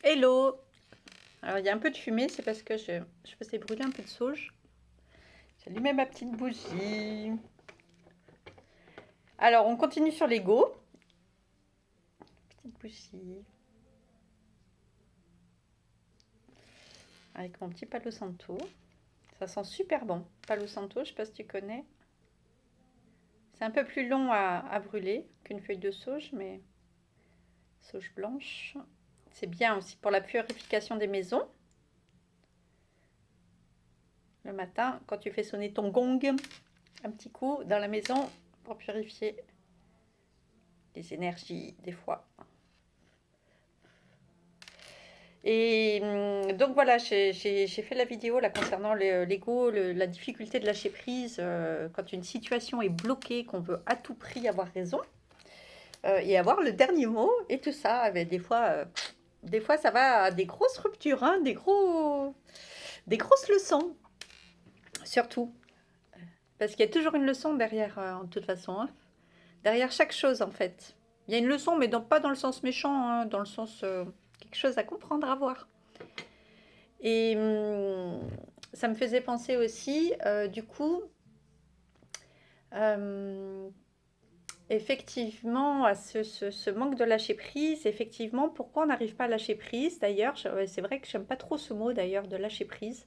Hello! Alors, il y a un peu de fumée, c'est parce que je faisais brûler un peu de sauge. J'ai allumé ma petite bougie. Alors, on continue sur l'ego. Petite bougie. Avec mon petit Palo Santo. Ça sent super bon. Palo Santo, je sais pas si tu connais. C'est un peu plus long à brûler qu'une feuille de sauge, mais sauge blanche. C'est bien aussi pour la purification des maisons. Le matin, quand tu fais sonner ton gong, un petit coup dans la maison pour purifier les énergies des fois. Et donc voilà, j'ai fait la vidéo là concernant l'ego, la difficulté de lâcher prise quand une situation est bloquée, qu'on veut à tout prix avoir raison et avoir le dernier mot et tout ça. Avec des fois ça va à des grosses ruptures, hein, des grosses leçons surtout. Parce qu'il y a toujours une leçon derrière, en toute façon, hein. Derrière chaque chose en fait. Il y a une leçon, mais pas dans le sens méchant, hein, dans le sens quelque chose à comprendre, à voir. Et ça me faisait penser aussi, du coup, euh, effectivement, à ce manque de lâcher prise. Effectivement, pourquoi on n'arrive pas à lâcher prise d'ailleurs? C'est vrai que j'aime pas trop ce mot d'ailleurs, de lâcher prise.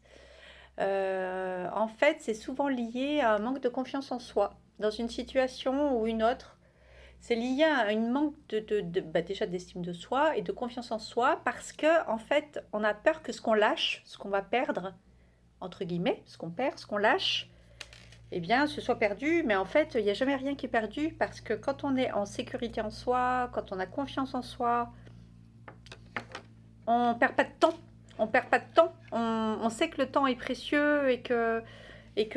En fait, c'est souvent lié à un manque de confiance en soi, dans une situation ou une autre. C'est lié à une manque déjà d'estime de soi et de confiance en soi parce que en fait, on a peur que ce qu'on lâche, ce qu'on va perdre, entre guillemets, ce qu'on perd, ce qu'on lâche, eh bien, ce soit perdu. Mais en fait, il n'y a jamais rien qui est perdu parce que quand on est en sécurité en soi, quand on a confiance en soi, on perd pas de temps. On perd pas de temps. On sait que le temps est précieux et que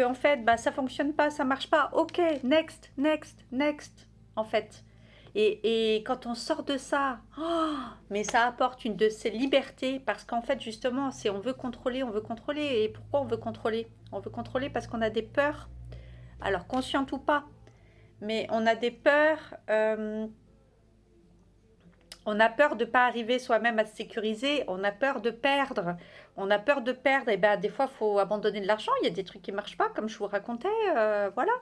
en fait, bah, ça fonctionne pas, ça marche pas. Ok, next, next, next. En fait. Et quand on sort de ça, oh, mais ça apporte une de ces libertés parce qu'en fait, justement, c'est on veut contrôler, on veut contrôler. Et pourquoi on veut contrôler? On veut contrôler parce qu'on a des peurs, alors conscientes ou pas, mais on a des peurs. On a peur de ne pas arriver soi-même à se sécuriser, on a peur de perdre. On a peur de perdre, et ben des fois, il faut abandonner de l'argent. Il y a des trucs qui ne marchent pas, comme je vous racontais, voilà.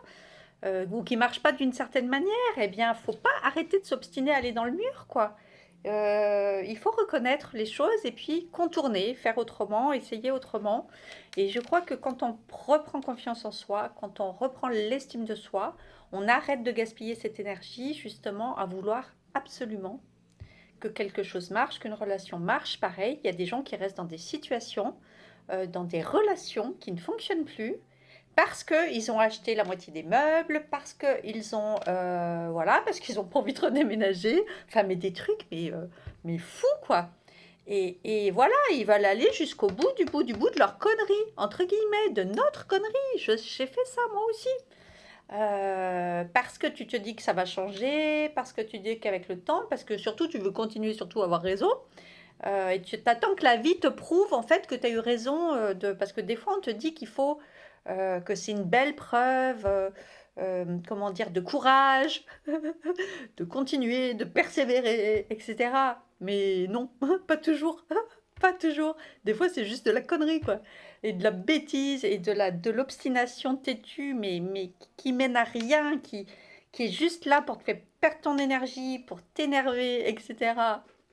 Ou qui ne marchent pas d'une certaine manière. Eh bien, il ne faut pas arrêter de s'obstiner à aller dans le mur, quoi. Il faut reconnaître les choses et puis contourner, faire autrement, essayer autrement. Et je crois que quand on reprend confiance en soi, quand on reprend l'estime de soi, on arrête de gaspiller cette énergie justement à vouloir absolument que quelque chose marche, qu'une relation marche. Pareil, il y a des gens qui restent dans des situations, dans des relations qui ne fonctionnent plus parce qu'ils ont acheté la moitié des meubles, parce qu'ils ont, voilà, parce qu'ils n'ont pas envie de redéménager, enfin, mais des trucs, mais fou, quoi. Et voilà, ils veulent aller jusqu'au bout du bout de leur connerie, entre guillemets, de notre connerie. J'ai fait ça, moi aussi. Parce que tu te dis que ça va changer, parce que tu dis qu'avec le temps, parce que surtout tu veux continuer surtout à avoir raison, et tu t'attends que la vie te prouve en fait que tu as eu raison, parce que des fois on te dit qu'il faut, que c'est une belle preuve, comment dire, de courage, de continuer, de persévérer, etc. Mais non, pas toujours, pas toujours. Des fois c'est juste de la connerie quoi, et de la bêtise et de l'obstination têtue, mais qui mène à rien, qui est juste là pour te faire perdre ton énergie, pour t'énerver, etc.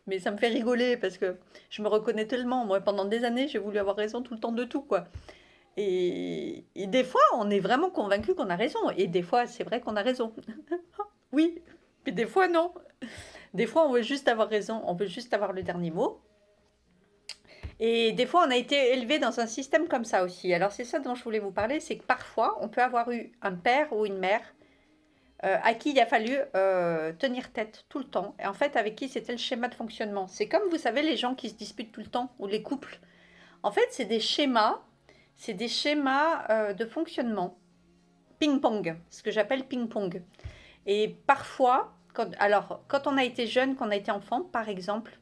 Mais ça me fait rigoler parce que je me reconnais tellement. Moi, pendant des années, j'ai voulu avoir raison tout le temps de tout, quoi. Et des fois, on est vraiment convaincu qu'on a raison. Et des fois, c'est vrai qu'on a raison. Oui, mais des fois, non. Des fois, on veut juste avoir raison. On veut juste avoir le dernier mot. Et des fois, on a été élevé dans un système comme ça aussi. Alors, c'est ça dont je voulais vous parler. C'est que parfois, on peut avoir eu un père ou une mère à qui il a fallu tenir tête tout le temps. Et en fait, avec qui c'était le schéma de fonctionnement. C'est comme, vous savez, les gens qui se disputent tout le temps, ou les couples. En fait, c'est des schémas de fonctionnement. Ping-pong, ce que j'appelle ping-pong. Et parfois, quand on a été jeune, quand on a été enfant, par exemple,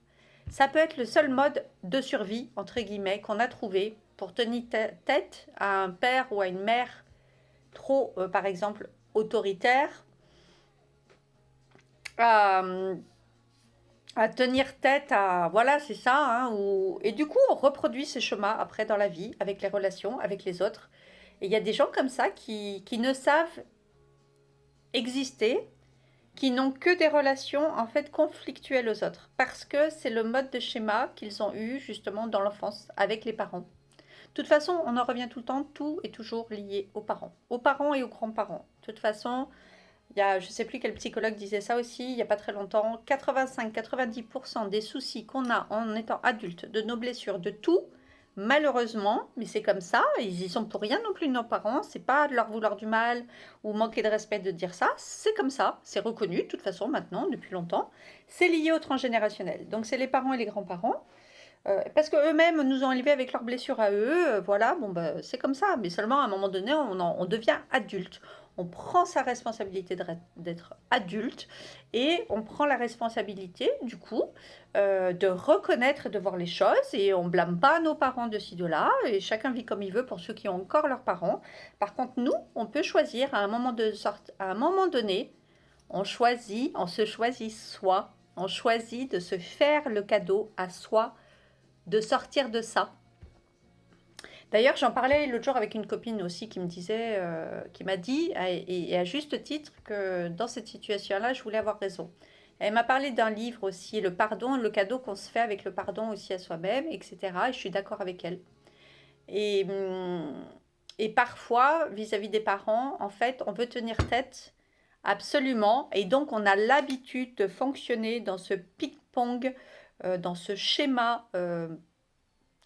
ça peut être le seul mode de survie, entre guillemets, qu'on a trouvé pour tenir tête à un père ou à une mère trop, par exemple, autoritaire, à, à tenir tête à... Voilà, c'est ça. Hein, et du coup, on reproduit ces schémas après dans la vie, avec les relations, avec les autres. Et il y a des gens comme ça qui ne savent exister, qui n'ont que des relations en fait conflictuelles aux autres, parce que c'est le mode de schéma qu'ils ont eu justement dans l'enfance avec les parents. De toute façon, on en revient tout le temps, tout est toujours lié aux parents et aux grands-parents. De toute façon, il y a, je ne sais plus quel psychologue disait ça aussi, il n'y a pas très longtemps, 85-90% des soucis qu'on a en étant adulte, de nos blessures, de tout, malheureusement, mais c'est comme ça, ils y sont pour rien non plus nos parents, c'est pas de leur vouloir du mal ou manquer de respect de dire ça, c'est comme ça, c'est reconnu de toute façon maintenant, depuis longtemps, c'est lié au transgénérationnel. Donc c'est les parents et les grands-parents. Parce qu'eux-mêmes nous ont élevés avec leurs blessures à eux, voilà, bon bah, c'est comme ça, mais seulement à un moment donné, on devient adulte. On prend sa responsabilité d'être adulte et on prend la responsabilité, du coup, de reconnaître et de voir les choses et on blâme pas nos parents de ci, de là et chacun vit comme il veut pour ceux qui ont encore leurs parents. Par contre, nous, on peut choisir à un moment, à un moment donné, on se choisit soi, on choisit de se faire le cadeau à soi de sortir de ça. D'ailleurs, j'en parlais l'autre jour avec une copine aussi qui me disait, qui m'a dit, et à juste titre, que dans cette situation-là, je voulais avoir raison. Elle m'a parlé d'un livre aussi, le pardon, le cadeau qu'on se fait avec le pardon aussi à soi-même, etc. Et je suis d'accord avec elle. Et, et parfois, vis-à-vis des parents, en fait, on veut tenir tête absolument. Et donc, on a l'habitude de fonctionner dans ce ping-pong, dans ce schéma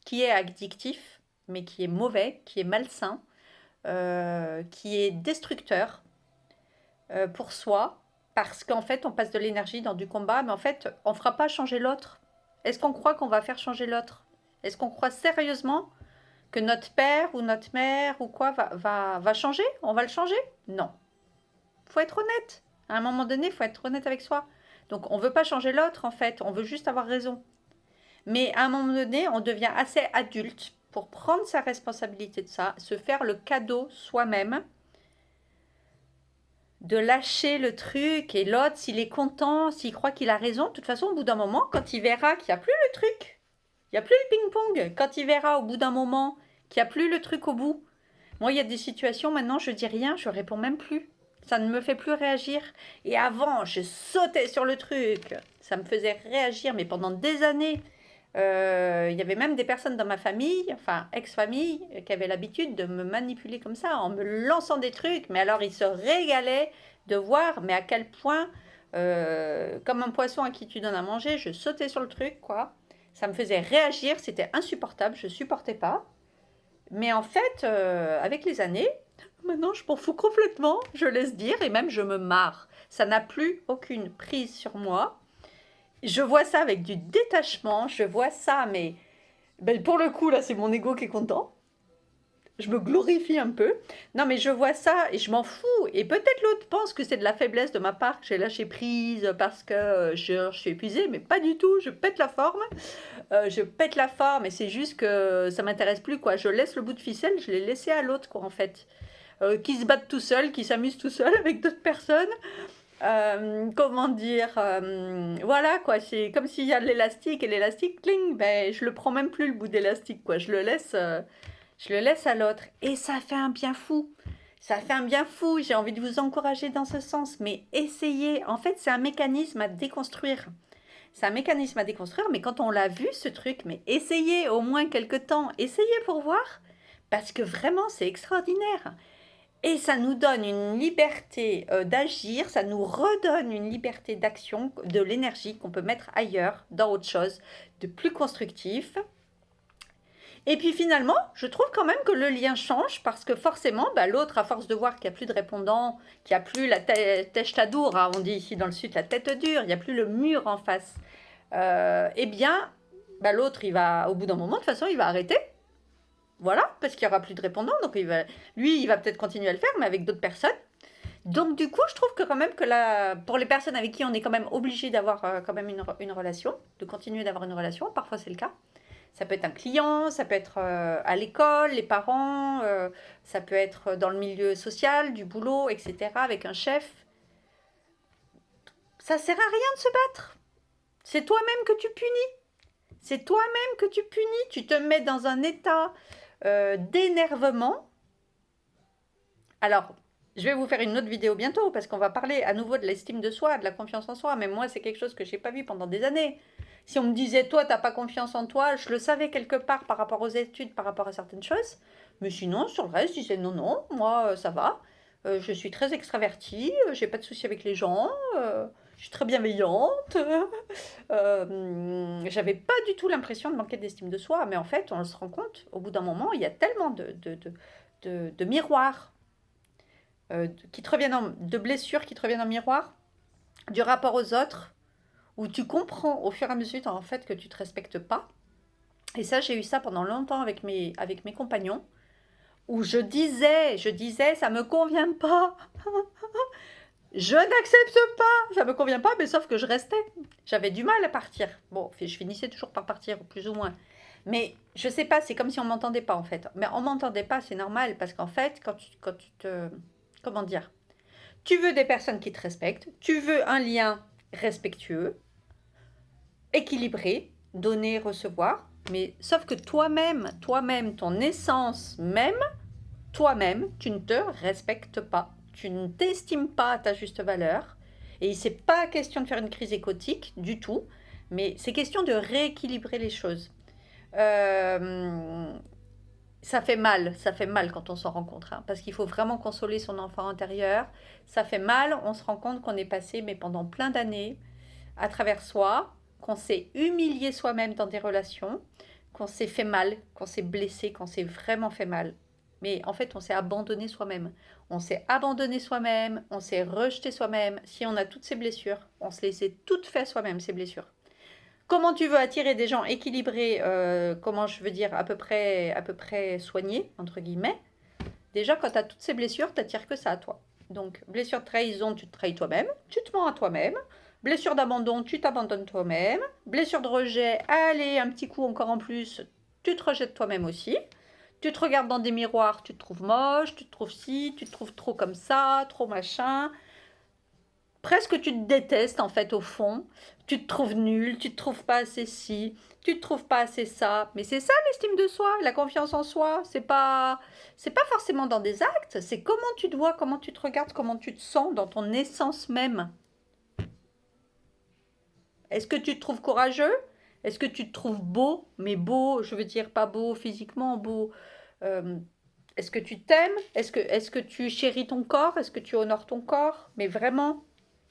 qui est addictif, mais qui est mauvais, qui est malsain, qui est destructeur pour soi, parce qu'en fait, on passe de l'énergie dans du combat, mais en fait, on ne fera pas changer l'autre. Est-ce qu'on croit qu'on va faire changer l'autre? Est-ce qu'on croit sérieusement que notre père ou notre mère ou quoi va changer? On va le changer? Non. Il faut être honnête. À un moment donné, il faut être honnête avec soi. Donc, on ne veut pas changer l'autre, en fait. On veut juste avoir raison. Mais à un moment donné, on devient assez adulte pour prendre sa responsabilité de ça, se faire le cadeau soi-même, de lâcher le truc. Et l'autre, s'il est content, s'il croit qu'il a raison, de toute façon, au bout d'un moment, quand il verra qu'il n'y a plus le truc, il n'y a plus le ping-pong, quand il verra au bout d'un moment qu'il n'y a plus le truc au bout. Moi, il y a des situations, maintenant, je dis rien, je réponds même plus. Ça ne me fait plus réagir. Et avant, je sautais sur le truc. Ça me faisait réagir, mais pendant des années. Il y avait même des personnes dans ma famille, enfin ex-famille, qui avaient l'habitude de me manipuler comme ça, en me lançant des trucs. Mais alors, ils se régalaient de voir, mais à quel point, comme un poisson à qui tu donnes à manger, je sautais sur le truc, quoi. Ça me faisait réagir, c'était insupportable, je supportais pas. Mais en fait, avec les années, maintenant je m'en fous complètement, je laisse dire, et même je me marre. Ça n'a plus aucune prise sur moi. Je vois ça avec du détachement, je vois ça, mais ben, pour le coup, là, c'est mon ego qui est content. Je me glorifie un peu. Non, mais je vois ça et je m'en fous. Et peut-être l'autre pense que c'est de la faiblesse de ma part, que j'ai lâché prise parce que je suis épuisée, mais pas du tout. Je pète la forme. Je pète la forme et c'est juste que ça m'intéresse plus, quoi. Je laisse le bout de ficelle, je l'ai laissé à l'autre, quoi, en fait. Qui se battent tout seul, qui s'amusent tout seul avec d'autres personnes. Comment dire, voilà quoi, c'est comme s'il y a de l'élastique et l'élastique, cling, ben je le prends même plus le bout d'élastique quoi, je le laisse à l'autre et ça fait un bien fou. Ça fait un bien fou, j'ai envie de vous encourager dans ce sens, mais essayez. En fait, c'est un mécanisme à déconstruire. C'est un mécanisme à déconstruire, mais quand on l'a vu ce truc, mais essayez au moins quelque temps, essayez pour voir, parce que vraiment c'est extraordinaire. Et ça nous donne une liberté d'agir, ça nous redonne une liberté d'action, de l'énergie qu'on peut mettre ailleurs, dans autre chose, de plus constructif. Et puis finalement, je trouve quand même que le lien change parce que forcément, bah, l'autre, à force de voir qu'il n'y a plus de répondant, qu'il n'y a plus la tête dure, hein, on dit ici dans le sud la tête dure, il n'y a plus le mur en face, eh bien, bah, l'autre, il va, au bout d'un moment, de toute façon, il va arrêter. Voilà, parce qu'il n'y aura plus de répondants, donc lui, il va peut-être continuer à le faire, mais avec d'autres personnes. Donc du coup, je trouve que quand même que là, pour les personnes avec qui on est quand même obligé d'avoir quand même une relation, de continuer d'avoir une relation, parfois c'est le cas. Ça peut être un client, ça peut être à l'école, les parents, ça peut être dans le milieu social, du boulot, etc., avec un chef. Ça sert à rien de se battre. C'est toi-même que tu punis. C'est toi-même que tu punis. Tu te mets dans un état d'énervement. Alors, je vais vous faire une autre vidéo bientôt parce qu'on va parler à nouveau de l'estime de soi, de la confiance en soi. Mais moi, c'est quelque chose que je n'ai pas vu pendant des années. Si on me disait, toi, tu n'as pas confiance en toi, je le savais quelque part par rapport aux études, par rapport à certaines choses. Mais sinon, sur le reste, je disais, non, non, moi, ça va. Je suis très extravertie, j'ai pas de soucis avec les gens, je suis très bienveillante. J'avais pas du tout l'impression de manquer d'estime de soi. Mais en fait, on se rend compte, au bout d'un moment, il y a tellement de miroirs qui te reviennent de blessures qui te reviennent en miroir, du rapport aux autres, où tu comprends au fur et à mesure en fait que tu te respectes pas. Et ça, j'ai eu ça pendant longtemps avec mes compagnons, où je disais, ça me convient pas. Je n'accepte pas, ça me convient pas, mais sauf que je restais. J'avais du mal à partir. Bon, je finissais toujours par partir, plus ou moins. Mais je sais pas, c'est comme si on m'entendait pas en fait. Mais on m'entendait pas, c'est normal, parce qu'en fait, quand tu te... Comment dire? Tu veux des personnes qui te respectent, tu veux un lien respectueux, équilibré, donner, recevoir, mais sauf que toi-même, ton essence même, toi-même, tu ne te respectes pas. Tu ne t'estimes pas à ta juste valeur. Et c'est pas question de faire une crise écotique du tout, mais c'est question de rééquilibrer les choses. Euh, ça fait mal quand on s'en rencontre, hein, parce qu'il faut vraiment consoler son enfant intérieur. Ça fait mal, on se rend compte qu'on est passé, mais pendant plein d'années, à travers soi, qu'on s'est humilié soi-même dans des relations, qu'on s'est fait mal, qu'on s'est blessé, qu'on s'est vraiment fait mal. Mais en fait, on s'est abandonné soi-même. On s'est abandonné soi-même, on s'est rejeté soi-même. Si on a toutes ces blessures, on se laissait toutes faire soi-même, ces blessures. Comment tu veux attirer des gens équilibrés, comment je veux dire, à peu près soignés, entre guillemets. Déjà, quand tu as toutes ces blessures, tu n'attires que ça à toi. Donc, blessure de trahison, tu te trahis toi-même, tu te mens à toi-même. Blessure d'abandon, tu t'abandonnes toi-même. Blessure de rejet, allez, un petit coup encore en plus, tu te rejettes toi-même aussi. Tu te regardes dans des miroirs, tu te trouves moche, tu te trouves ci, tu te trouves trop comme ça, trop machin. Presque tu te détestes en fait au fond. Tu te trouves nul, tu te trouves pas assez ci, tu te trouves pas assez ça. Mais c'est ça l'estime de soi, la confiance en soi. C'est pas forcément dans des actes, c'est comment tu te vois, comment tu te regardes, comment tu te sens dans ton essence même. Est-ce que tu te trouves courageux? Est-ce que tu te trouves beau? Mais beau, je veux dire pas beau physiquement, beau. euh, Est-ce que tu t'aimes? Est-ce que tu chéris ton corps? Est-ce que tu honores ton corps? Mais vraiment.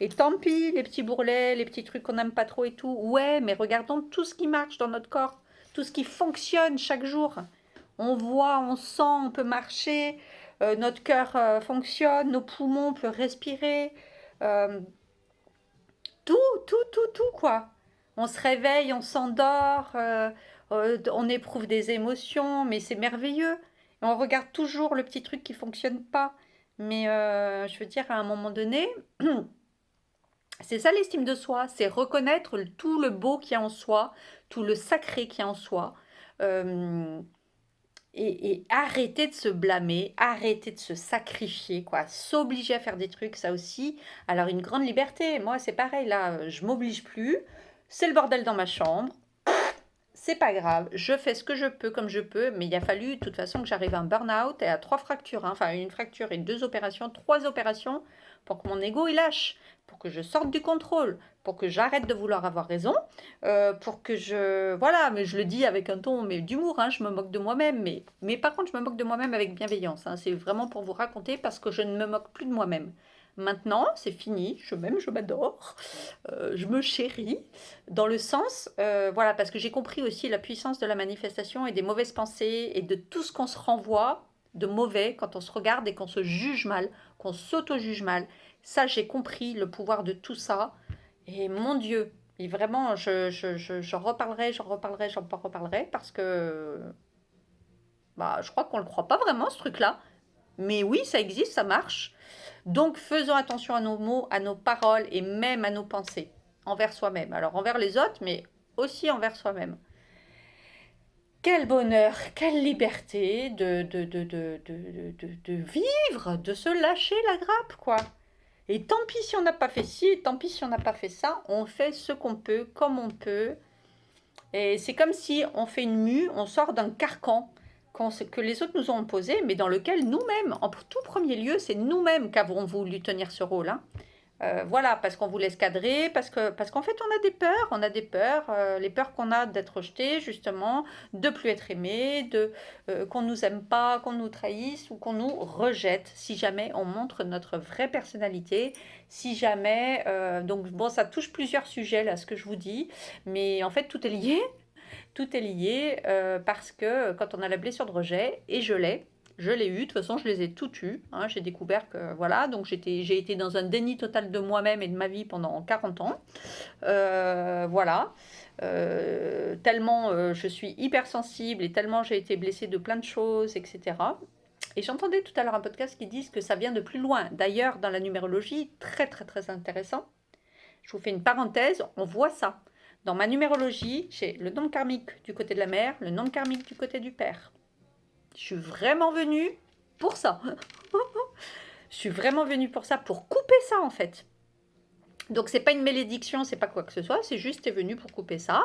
Et tant pis, les petits bourrelets, les petits trucs qu'on n'aime pas trop et tout. Ouais, mais regardons tout ce qui marche dans notre corps, tout ce qui fonctionne chaque jour. On voit, on sent, on peut marcher, notre cœur fonctionne, nos poumons, on peut respirer. euh, tout, tout, quoi. On se réveille, on s'endort, on éprouve des émotions, mais c'est merveilleux. Et on regarde toujours le petit truc qui fonctionne pas. Mais je veux dire, à un moment donné, c'est ça l'estime de soi, c'est reconnaître tout le beau qu'il y a en soi, tout le sacré qu'il y a en soi. Euh, et arrêter de se blâmer, arrêter de se sacrifier, quoi. S'obliger à faire des trucs, ça aussi. Alors, une grande liberté. Moi, c'est pareil, là, je m'oblige plus. C'est le bordel dans ma chambre. C'est pas grave, je fais ce que je peux comme je peux, mais il a fallu de toute façon que j'arrive à un burn-out et à 3 fractures, hein. Enfin une fracture et 2 opérations, 3 opérations pour que mon ego il lâche, pour que je sorte du contrôle, pour que j'arrête de vouloir avoir raison, pour que je... Voilà, mais je le dis avec un ton mais d'humour, hein, je me moque de moi-même, mais par contre je me moque de moi-même avec bienveillance, hein. C'est vraiment pour vous raconter parce que je ne me moque plus de moi-même. Maintenant, c'est fini, je m'aime, je m'adore, je me chéris, dans le sens, voilà, parce que j'ai compris aussi la puissance de la manifestation et des mauvaises pensées et de tout ce qu'on se renvoie de mauvais quand on se regarde et qu'on se juge mal, qu'on s'auto-juge mal. Ça, j'ai compris le pouvoir de tout ça. Et mon Dieu, et vraiment, j'en reparlerai, j'en reparlerai, parce que bah, je crois qu'on ne le croit pas vraiment, ce truc-là. Mais oui, ça existe, ça marche. Donc faisons attention à nos mots, à nos paroles et même à nos pensées envers soi-même. Alors envers les autres, mais aussi envers soi-même. Quel bonheur, quelle liberté de vivre, de se lâcher la grappe, quoi. Et tant pis si on n'a pas fait ci, tant pis si on n'a pas fait ça, on fait ce qu'on peut, comme on peut. Et c'est comme si on fait une mue, on sort d'un carcan que les autres nous ont imposé, mais dans lequel nous-mêmes, en tout premier lieu, c'est nous-mêmes qu'avons voulu tenir ce rôle. Hein. Voilà, parce qu'on vous laisse cadrer, parce qu'en fait, on a des peurs, les peurs qu'on a d'être rejeté, justement, de plus être aimé, qu'on nous aime pas, qu'on nous trahisse ou qu'on nous rejette, si jamais on montre notre vraie personnalité, si jamais, donc bon, ça touche plusieurs sujets là, ce que je vous dis, mais en fait, tout est lié parce que quand on a la blessure de rejet, et je l'ai eu, de toute façon je les ai toutes eues, hein, j'ai découvert que voilà, donc j'ai été dans un déni total de moi-même et de ma vie pendant 40 ans, voilà, tellement je suis hypersensible et tellement j'ai été blessée de plein de choses, etc. Et j'entendais tout à l'heure un podcast qui dit que ça vient de plus loin, d'ailleurs dans la numérologie, très très très intéressant, je vous fais une parenthèse, on voit ça. Dans ma numérologie, j'ai le nombre karmique du côté de la mère, le nombre karmique du côté du père. Je suis vraiment venue pour ça. Je suis vraiment venue pour ça, pour couper ça en fait. Donc c'est pas une malédiction, c'est pas quoi que ce soit, c'est juste t'es venu pour couper ça.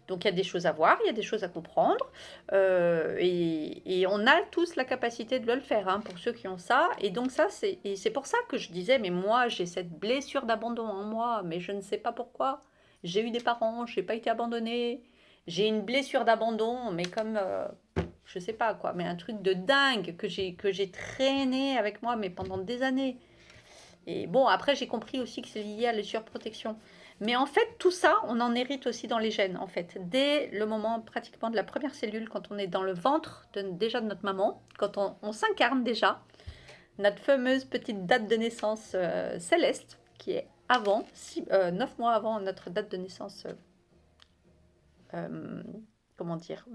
Donc il y a des choses à voir, il y a des choses à comprendre. Et on a tous la capacité de le faire, hein, pour ceux qui ont ça. Et donc ça, c'est pour ça que je disais, mais moi j'ai cette blessure d'abandon en moi, mais je ne sais pas pourquoi. J'ai eu des parents, je n'ai pas été abandonnée. J'ai une blessure d'abandon, mais comme, je sais pas quoi, mais un truc de dingue que j'ai traîné avec moi, mais pendant des années. Et bon, après, j'ai compris aussi que c'est lié à la surprotection. Mais en fait, tout ça, on en hérite aussi dans les gènes, en fait. Dès le moment pratiquement de la première cellule, quand on est dans le ventre déjà de notre maman, quand on s'incarne déjà, notre fameuse petite date de naissance céleste, qui est avant, 9 mois avant notre date de naissance, comment dire,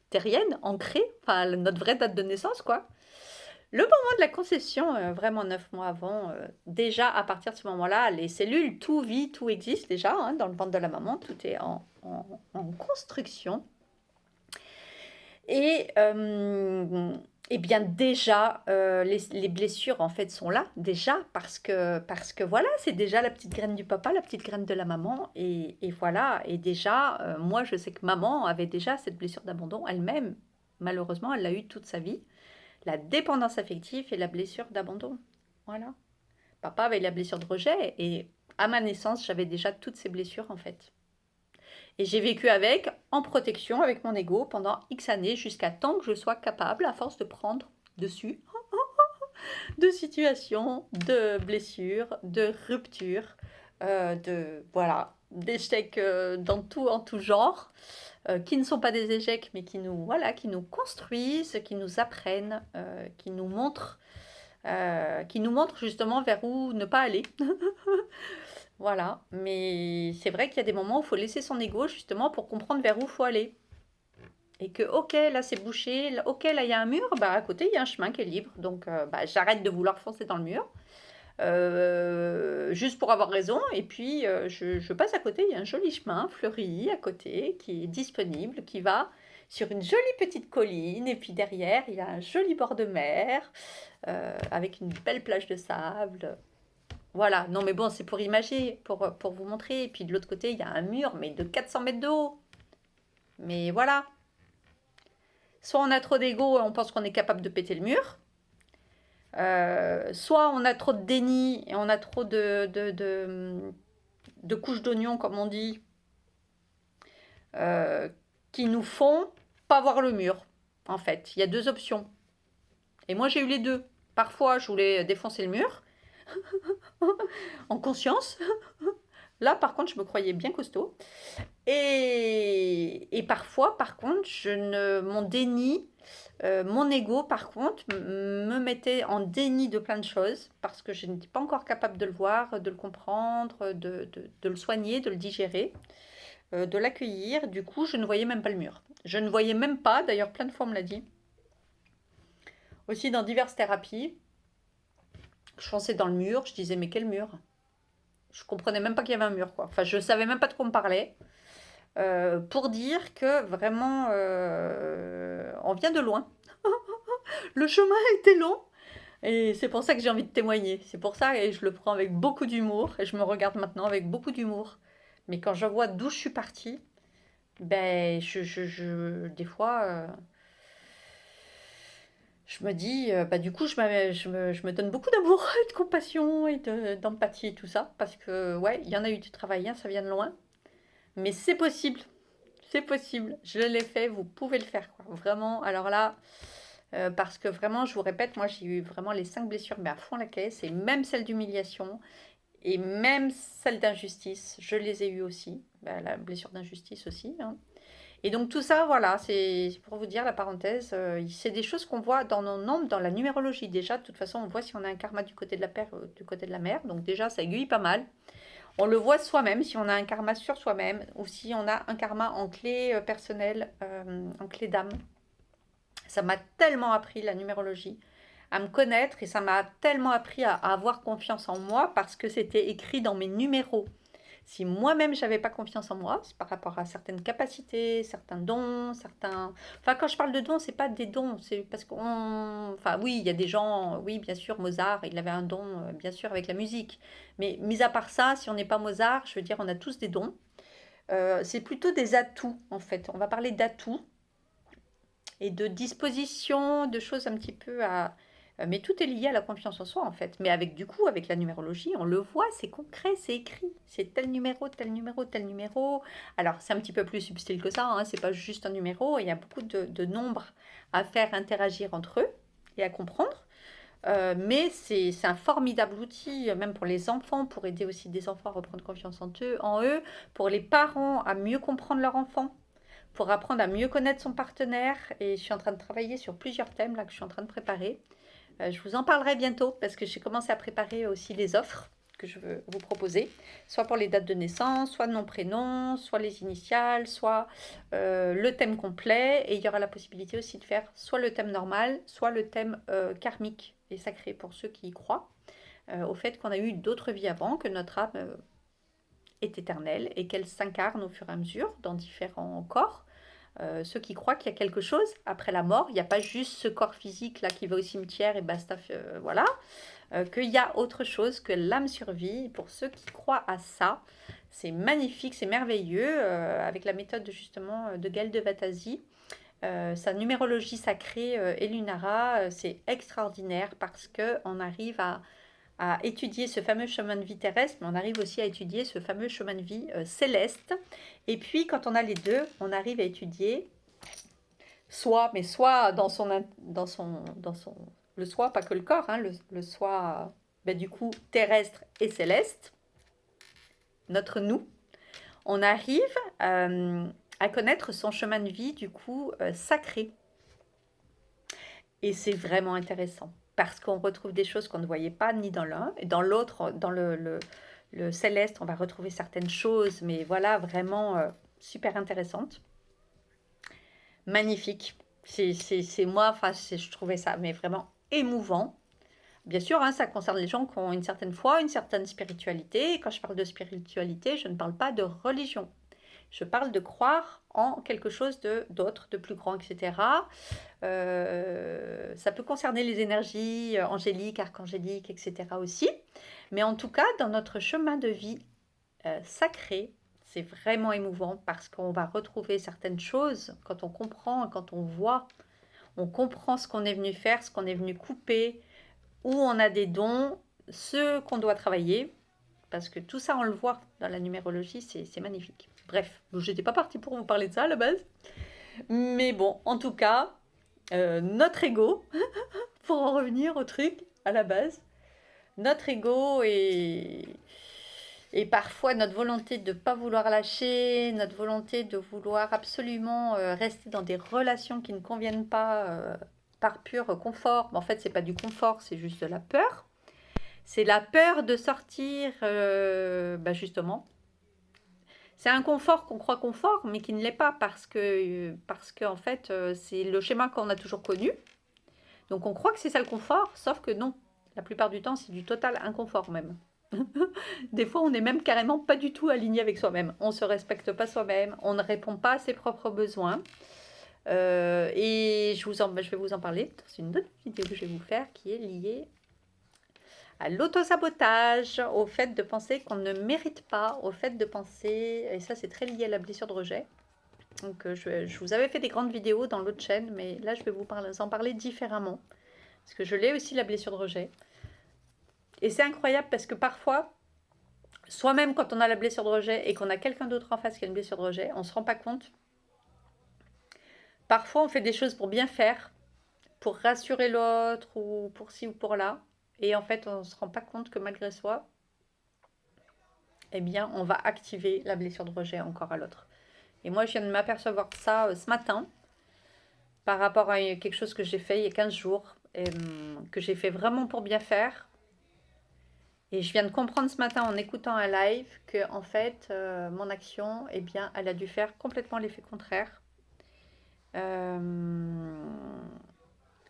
terrienne, ancrée, enfin notre vraie date de naissance, quoi. Le moment de la conception, vraiment 9 mois avant, déjà à partir de ce moment-là, les cellules, tout vit, tout existe déjà, hein, dans le ventre de la maman, tout est en construction. Et, et bien déjà, les blessures en fait sont là, déjà, parce que voilà, c'est déjà la petite graine du papa, la petite graine de la maman, et voilà, et déjà, moi je sais que maman avait déjà cette blessure d'abandon elle-même, malheureusement, elle l'a eu toute sa vie, la dépendance affective et la blessure d'abandon, voilà. Papa avait la blessure de rejet, et à ma naissance, j'avais déjà toutes ces blessures en fait. Et j'ai vécu avec, en protection avec mon ego pendant X années, jusqu'à temps que je sois capable, à force de prendre dessus, de situations, de blessures, de ruptures, voilà, d'échecs en tout genre, qui ne sont pas des échecs, mais qui nous construisent, qui nous apprennent, qui nous montrent justement vers où ne pas aller. Voilà, mais c'est vrai qu'il y a des moments où il faut laisser son ego justement pour comprendre vers où il faut aller. Et que, ok, là c'est bouché, ok, là il y a un mur, bah à côté il y a un chemin qui est libre. Donc bah, j'arrête de vouloir foncer dans le mur, juste pour avoir raison. Et puis je passe à côté, il y a un joli chemin fleuri à côté qui est disponible, qui va sur une jolie petite colline. Et puis derrière, il y a un joli bord de mer avec une belle plage de sable. Voilà, non mais bon, c'est pour imager, pour vous montrer. Et puis de l'autre côté, il y a un mur, mais de 400 mètres de haut. Mais voilà, soit on a trop d'ego et on pense qu'on est capable de péter le mur, soit on a trop de déni et on a trop de couches d'oignon, comme on dit, euh, qui nous font pas voir le mur. En fait, il y a deux options. Et moi, j'ai eu les deux. Parfois, je voulais défoncer le mur, en conscience. Là, par contre, je me croyais bien costaud. Et parfois, par contre, mon déni, mon ego, par contre, me mettait en déni de plein de choses parce que je n'étais pas encore capable de le voir, de le comprendre, de le soigner, de le digérer, de l'accueillir. Du coup, je ne voyais même pas le mur. Je ne voyais même pas, d'ailleurs, plein de fois on me l'a dit, aussi dans diverses thérapies, je fonçais dans le mur, je disais, mais quel mur? Je comprenais même pas qu'il y avait un mur, quoi. Enfin, je savais même pas de quoi on me parlait. Pour dire que vraiment, on vient de loin. Le chemin était long, Et c'est pour ça que j'ai envie de témoigner. C'est pour ça et je le prends avec beaucoup d'humour et je me regarde maintenant avec beaucoup d'humour. Mais quand je vois d'où je suis partie, ben, des fois, je me dis, bah, du coup, je me donne beaucoup d'amour, et de compassion et d'empathie et tout ça. Parce que, ouais, il y en a eu du travail, hein, ça vient de loin. Mais c'est possible. C'est possible. Je l'ai fait, vous pouvez le faire, quoi. Vraiment, alors là, parce que vraiment, je vous répète, moi, j'ai eu vraiment les 5 blessures, mais à fond la caisse. Et même celle d'humiliation. Et même celle d'injustice, je les ai eues aussi. Bah, la blessure d'injustice aussi, hein. Et donc tout ça, voilà, c'est pour vous dire la parenthèse, c'est des choses qu'on voit dans nos nombres, dans la numérologie déjà. De toute façon, on voit si on a un karma du côté de la père, du côté de la mère. Donc déjà, ça aiguille pas mal. On le voit soi-même, si on a un karma sur soi-même, ou si on a un karma en clé personnelle, en clé d'âme. Ça m'a tellement appris la numérologie, à me connaître, et ça m'a tellement appris à avoir confiance en moi parce que c'était écrit dans mes numéros. Si moi-même j'avais pas confiance en moi, c'est par rapport à certaines capacités, certains dons, certains. Enfin, quand je parle de dons, c'est pas des dons, c'est parce qu'on. Enfin, oui, il y a des gens, oui, bien sûr, Mozart, il avait un don, bien sûr, avec la musique. Mais mis à part ça, si on n'est pas Mozart, je veux dire, on a tous des dons. C'est plutôt des atouts, en fait. On va parler d'atouts et de dispositions, de choses un petit peu à. Mais tout est lié à la confiance en soi, en fait. Mais avec du coup, avec la numérologie, on le voit, c'est concret, c'est écrit. C'est tel numéro, tel numéro, tel numéro. Alors, c'est un petit peu plus subtil que ça, hein. C'est pas juste un numéro. Il y a beaucoup de nombres à faire interagir entre eux et à comprendre. Mais c'est un formidable outil, même pour les enfants, pour aider aussi des enfants à reprendre confiance en eux, pour les parents à mieux comprendre leur enfant, pour apprendre à mieux connaître son partenaire. Et je suis en train de travailler sur plusieurs thèmes là que je suis en train de préparer. Je vous en parlerai bientôt parce que j'ai commencé à préparer aussi les offres que je veux vous proposer, soit pour les dates de naissance, soit nom, prénom, soit les initiales, soit le thème complet. Et il y aura la possibilité aussi de faire soit le thème normal, soit le thème karmique et sacré pour ceux qui y croient, au fait qu'on a eu d'autres vies avant, que notre âme est éternelle et qu'elle s'incarne au fur et à mesure dans différents corps. Ceux qui croient qu'il y a quelque chose après la mort, il n'y a pas juste ce corps physique là qui va au cimetière et basta, voilà, qu'il y a autre chose, que l'âme survit. Pour ceux qui croient à ça, c'est magnifique, c'est merveilleux, avec la méthode justement de Gaël de Vatasi. Sa numérologie sacrée et Lunara, c'est extraordinaire parce qu'on arrive à étudier ce fameux chemin de vie terrestre, mais on arrive aussi à étudier ce fameux chemin de vie céleste. Et puis, quand on a les deux, on arrive à étudier soit le soi, pas que le corps, hein, le soi, ben, du coup, terrestre et céleste, notre nous. On arrive à connaître son chemin de vie, du coup, sacré. Et c'est vraiment intéressant parce qu'on retrouve des choses qu'on ne voyait pas ni dans l'un, et dans l'autre, dans le céleste, on va retrouver certaines choses, mais voilà, vraiment super intéressantes. Magnifique. C'est moi, enfin, je trouvais ça mais vraiment émouvant. Bien sûr, hein, ça concerne les gens qui ont une certaine foi, une certaine spiritualité. Et quand je parle de spiritualité, je ne parle pas de religion. Je parle de croire en quelque chose d'autre, de plus grand, etc. Ça peut concerner les énergies angéliques, archangéliques, etc. aussi. Mais en tout cas, dans notre chemin de vie sacré, c'est vraiment émouvant parce qu'on va retrouver certaines choses quand on comprend, quand on voit, on comprend ce qu'on est venu faire, ce qu'on est venu couper, où on a des dons, ce qu'on doit travailler, parce que tout ça, on le voit dans la numérologie, c'est magnifique. Bref, je n'étais pas partie pour vous parler de ça à la base. Mais bon, en tout cas, notre ego, pour en revenir au truc à la base, notre ego et parfois notre volonté de ne pas vouloir lâcher, notre volonté de vouloir absolument rester dans des relations qui ne conviennent pas par pur confort. Mais en fait, c'est pas du confort, c'est juste de la peur. C'est la peur de sortir, bah justement. C'est un confort qu'on croit confort, mais qui ne l'est pas parce que en fait, c'est le schéma qu'on a toujours connu. Donc on croit que c'est ça le confort, sauf que non. La plupart du temps, c'est du total inconfort même. Des fois, on n'est même carrément pas du tout aligné avec soi-même. On ne se respecte pas soi-même, on ne répond pas à ses propres besoins. Et je vais vous en parler dans une autre vidéo que je vais vous faire qui est liée à l'autosabotage, au fait de penser qu'on ne mérite pas, au fait de penser, et ça c'est très lié à la blessure de rejet. Donc je vous avais fait des grandes vidéos dans l'autre chaîne, mais là je vais vous en parler différemment, parce que je l'ai aussi la blessure de rejet. Et c'est incroyable parce que parfois, soi-même quand on a la blessure de rejet et qu'on a quelqu'un d'autre en face qui a une blessure de rejet, on ne se rend pas compte. Parfois on fait des choses pour bien faire, pour rassurer l'autre, ou pour ci ou pour là, et en fait on ne se rend pas compte que malgré soi, eh bien, on va activer la blessure de rejet encore à l'autre. Et moi, je viens de m'apercevoir ça ce matin, par rapport à quelque chose que j'ai fait il y a 15 jours, que j'ai fait vraiment pour bien faire. Et je viens de comprendre ce matin en écoutant un live que, en fait, mon action, eh bien, elle a dû faire complètement l'effet contraire.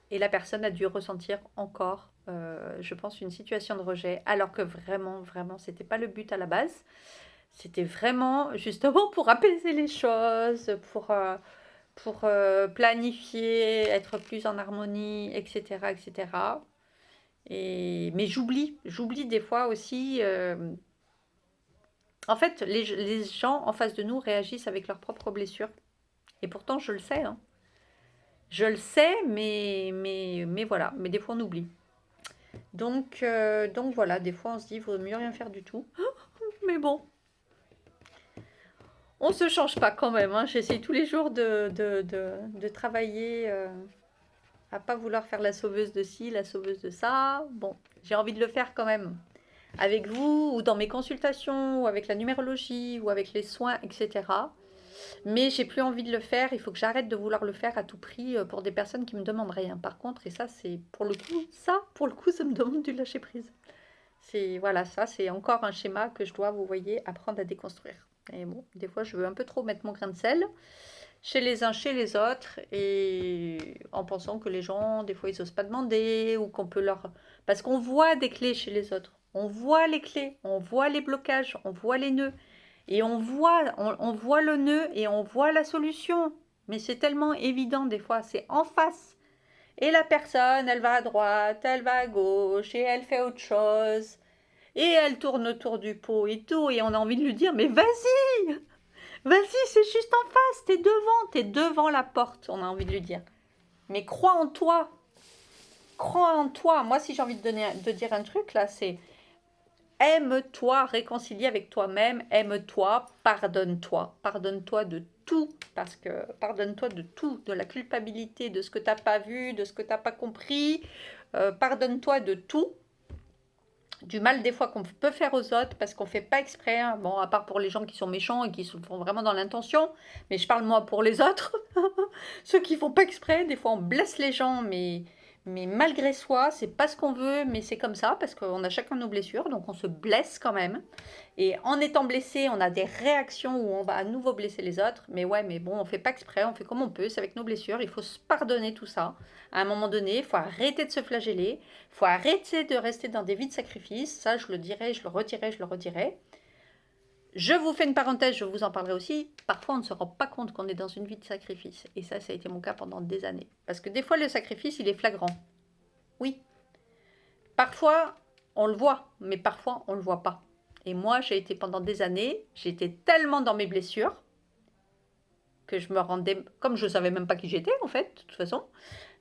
Et la personne a dû ressentir encore, je pense, une situation de rejet, alors que vraiment, vraiment, c'était pas le but à la base. C'était vraiment justement pour apaiser les choses, pour planifier, être plus en harmonie, etc. etc. Mais j'oublie des fois aussi. En fait, les gens en face de nous réagissent avec leurs propres blessures. Et pourtant, je le sais. Hein. Je le sais, mais voilà. Mais des fois, on oublie. Donc voilà, des fois, on se dit, il vaut mieux rien faire du tout. Mais bon, on se change pas quand même. Hein. J'essaie tous les jours de travailler à pas vouloir faire la sauveuse de ci, la sauveuse de ça. Bon, j'ai envie de le faire quand même. Avec vous, ou dans mes consultations, ou avec la numérologie, ou avec les soins, etc. Mais j'ai plus envie de le faire. Il faut que j'arrête de vouloir le faire à tout prix pour des personnes qui me demandent rien. Par contre, et ça, c'est pour le coup, ça me demande du lâcher prise. Voilà, ça, c'est encore un schéma que je dois, vous voyez, apprendre à déconstruire. Et bon, des fois, je veux un peu trop mettre mon grain de sel chez les uns, chez les autres, et en pensant que les gens, des fois, ils n'osent pas demander, ou qu'on peut leur... Parce qu'on voit des clés chez les autres. On voit les clés, on voit les blocages, on voit les nœuds. Et on voit le nœud et on voit la solution. Mais c'est tellement évident des fois, c'est en face. Et la personne, elle va à droite, elle va à gauche, et elle fait autre chose. Et elle tourne autour du pot et tout. Et on a envie de lui dire, mais vas-y, vas-y, c'est juste en face, t'es devant la porte. On a envie de lui dire. Mais crois en toi. Crois en toi. Moi, si j'ai envie de dire un truc, là, c'est aime-toi, réconcilie avec toi-même, aime-toi, pardonne-toi. Pardonne-toi de tout, parce que pardonne-toi de tout, de la culpabilité, de ce que tu n'as pas vu, de ce que tu n'as pas compris. Pardonne-toi de tout. Du mal des fois qu'on peut faire aux autres parce qu'on ne fait pas exprès. Hein. Bon, à part pour les gens qui sont méchants et qui se font vraiment dans l'intention. Mais je parle moi pour les autres. Ceux qui font pas exprès, des fois on blesse les gens, mais malgré soi, c'est pas ce qu'on veut, mais c'est comme ça parce qu'on a chacun nos blessures, donc on se blesse quand même. Et en étant blessé, on a des réactions où on va à nouveau blesser les autres. Mais ouais, mais bon, on fait pas exprès, on fait comme on peut, c'est avec nos blessures. Il faut se pardonner tout ça. À un moment donné, il faut arrêter de se flageller. Il faut arrêter de rester dans des vies de sacrifice. Ça, je le dirai, je le redirai, je le redirai. Je vous fais une parenthèse, je vous en parlerai aussi. Parfois, on ne se rend pas compte qu'on est dans une vie de sacrifice. Et ça a été mon cas pendant des années. Parce que des fois, le sacrifice, il est flagrant. Oui. Parfois, on le voit, mais parfois, on ne le voit pas. Et moi, j'ai été pendant des années, j'étais tellement dans mes blessures que je me rendais... Comme je ne savais même pas qui j'étais, en fait, de toute façon.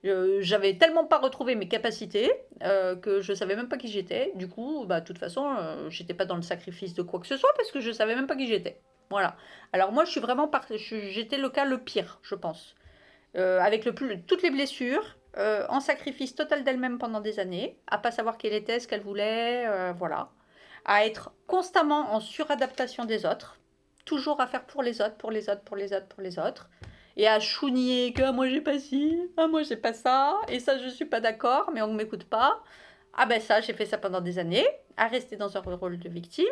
J'avais tellement pas retrouvé mes capacités que je savais même pas qui j'étais. Du coup, bah, de toute façon, j'étais pas dans le sacrifice de quoi que ce soit parce que je savais même pas qui j'étais. Voilà. Alors moi, je suis vraiment j'étais le cas le pire, je pense. Avec toutes les blessures, en sacrifice total d'elle-même pendant des années, à pas savoir qui elle était, ce qu'elle voulait, voilà. À être constamment en suradaptation des autres, toujours à faire pour les autres, pour les autres, pour les autres, pour les autres et à chougner que ah, moi j'ai pas ci, ah moi j'ai pas ça, et ça je suis pas d'accord, mais on ne m'écoute pas. Ah ben ça, j'ai fait ça pendant des années, à rester dans un rôle de victime.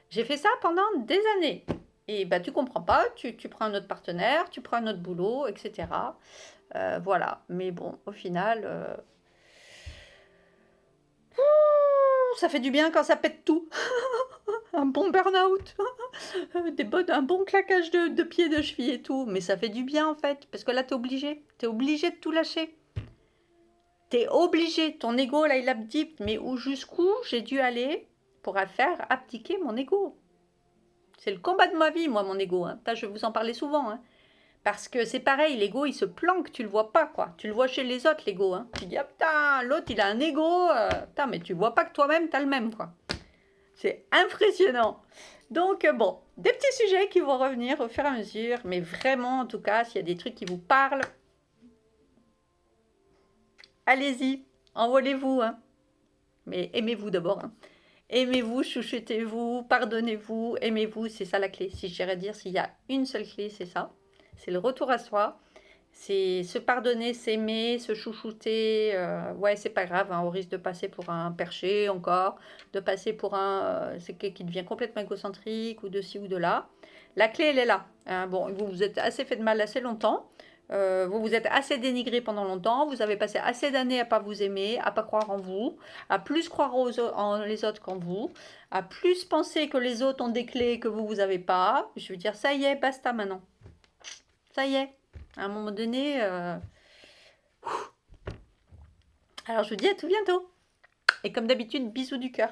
J'ai fait ça pendant des années. Et bah tu comprends pas, tu prends un autre partenaire, tu prends un autre boulot, etc. Voilà. Mais bon, au final, ça fait du bien quand ça pète tout. un bon burn-out, un bon claquage de pieds, de chevilles et tout. Mais ça fait du bien en fait, parce que là, t'es obligé. T'es obligé de tout lâcher. T'es obligé. Ton ego, là, il abdique. Mais jusqu'où j'ai dû aller pour faire abdiquer mon ego? C'est le combat de ma vie, moi, mon ego. Hein. Je vais vous en parler souvent. Hein. Parce que c'est pareil, l'ego, il se planque, tu le vois pas, quoi. Tu le vois chez les autres, l'ego. Hein. Tu dis, ah putain, l'autre, il a un ego. Putain, mais tu vois pas que toi-même, t'as le même, quoi. C'est impressionnant. Donc, bon, des petits sujets qui vont revenir au fur et à mesure. Mais vraiment, en tout cas, s'il y a des trucs qui vous parlent, allez-y, envolez-vous. Hein. Mais aimez-vous d'abord. Hein. Aimez-vous, chouchoutez-vous, pardonnez-vous, aimez-vous, c'est ça la clé. Si j'irais dire s'il y a une seule clé, c'est ça. C'est le retour à soi. C'est se pardonner, s'aimer, se chouchouter. Ouais, c'est pas grave, hein, on risque de passer pour un perché encore, de passer pour un c'est qui devient complètement égocentrique ou de ci ou de là. La clé, elle est là. Hein. Bon, vous vous êtes assez fait de mal assez longtemps. Vous vous êtes assez dénigré pendant longtemps. Vous avez passé assez d'années à pas vous aimer, à pas croire en vous, à plus croire en les autres qu'en vous, à plus penser que les autres ont des clés que vous avez pas. Je veux dire, ça y est, basta maintenant. Ça y est. À un moment donné. Alors je vous dis à tout bientôt. Et comme d'habitude, bisous du cœur.